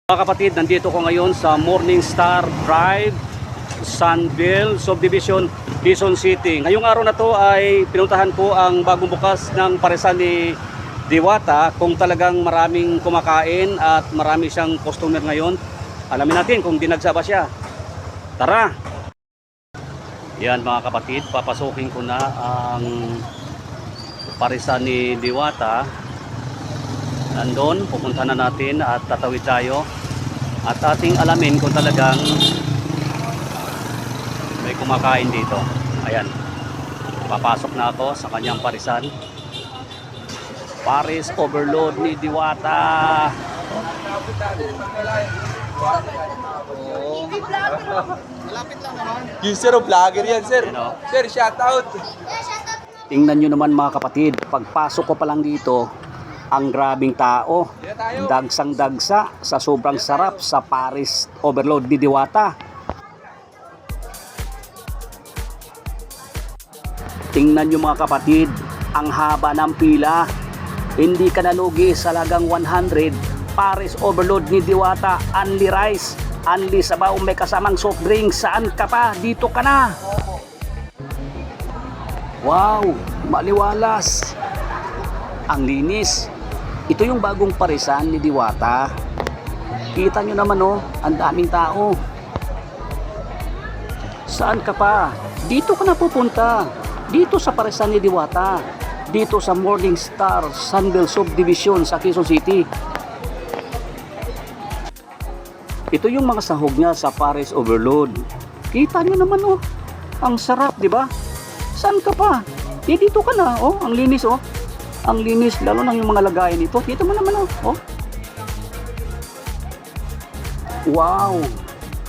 Mga kapatid, nandito ko ngayon sa Morning Star Drive, Sunville Subdivision, Quezon City. Ngayong araw na to ay pinuntahan ko ang bagong bukas ng paresan ni Diwata. Kung talagang maraming kumakain at marami siyang customer ngayon, alamin natin kung dinagsa ba siya. Tara! Yan mga kapatid, papasukin ko na ang paresan ni Diwata. Nandun, pupunta na natin at tatawid tayo at ating alamin kung talagang may kumakain dito. Ayan, papasok na ako sa kanyang parisan. Paris Overload ni Diwata. Yung sir, vlogger yan sir. Sir, shout out. Tingnan nyo naman mga kapatid, pagpasok ko pa lang dito, ang grabing tao, dagsang-dagsa sa sobrang sarap sa Paris Overload ni Diwata. Tingnan nyo mga kapatid, ang haba ng pila. Hindi ka nalugi sa lagang 100. Paris Overload ni Diwata, only rice, only sabaw, may kasamang soft drink. Saan ka pa? Dito ka na. Wow, maliwalas. Ang linis. Ito yung bagong parisan ni Diwata. Kita nyo naman oh, ang daming tao. Saan ka pa? Dito ka na pupunta. Dito sa parisan ni Diwata. Dito sa Morning Star Sunville Subdivision sa Quezon City. Ito yung mga sahog niya sa Paris Overload. Kita nyo naman oh, ang sarap, di ba? Saan ka pa? Dito ka na oh, ang linis oh. Ang linis, lalo na yung mga lagayan nito. Dito mo naman oh. Wow!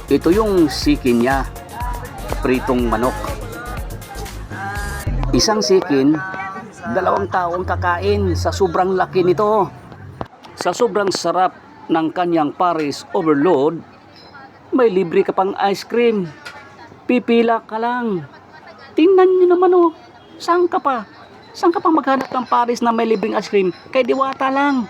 Ito yung sikin niya. Pritong manok. Isang sikin, 2 taong kakain sa sobrang laki nito. Sa sobrang sarap ng kanyang Paris Overload, may libre ka pang ice cream. Pipila ka lang. Tingnan nyo naman oh. Saan ka pa? Saan ka pa maghanap ng Paris na may libreng ice cream? Kay Diwata lang.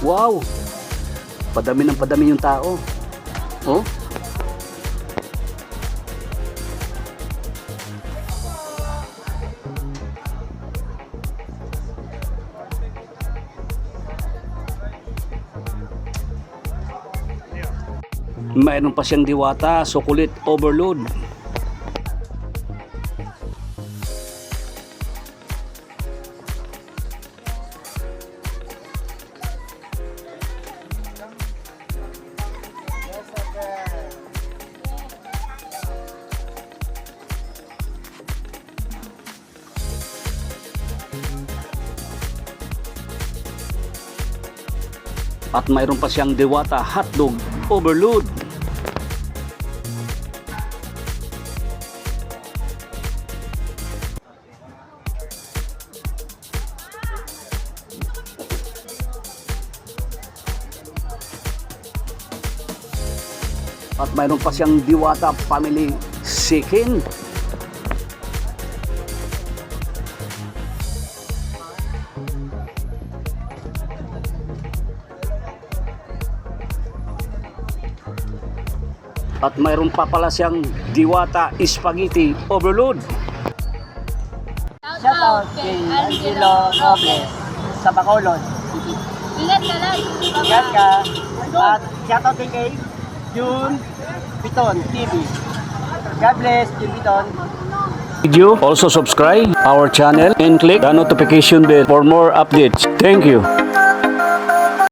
Wow! Padami ng padami yung tao. Oh? Mayroon pa siyang Diwata, Chocolate Overload. At mayroon pa siyang Diwata Hotdog Overload. At mayroon pa siyang Diwata Family Chicken. At mayroon pa pala siyang Diwata Spaghetti Overload. Shout out kay Angelo Nobles sa Bacolod. Ingat ka lang. Ingat ka. At shout out din kay June Piton TV. God bless, June Piton. Video, also subscribe our channel and click the notification bell for more updates. Thank you.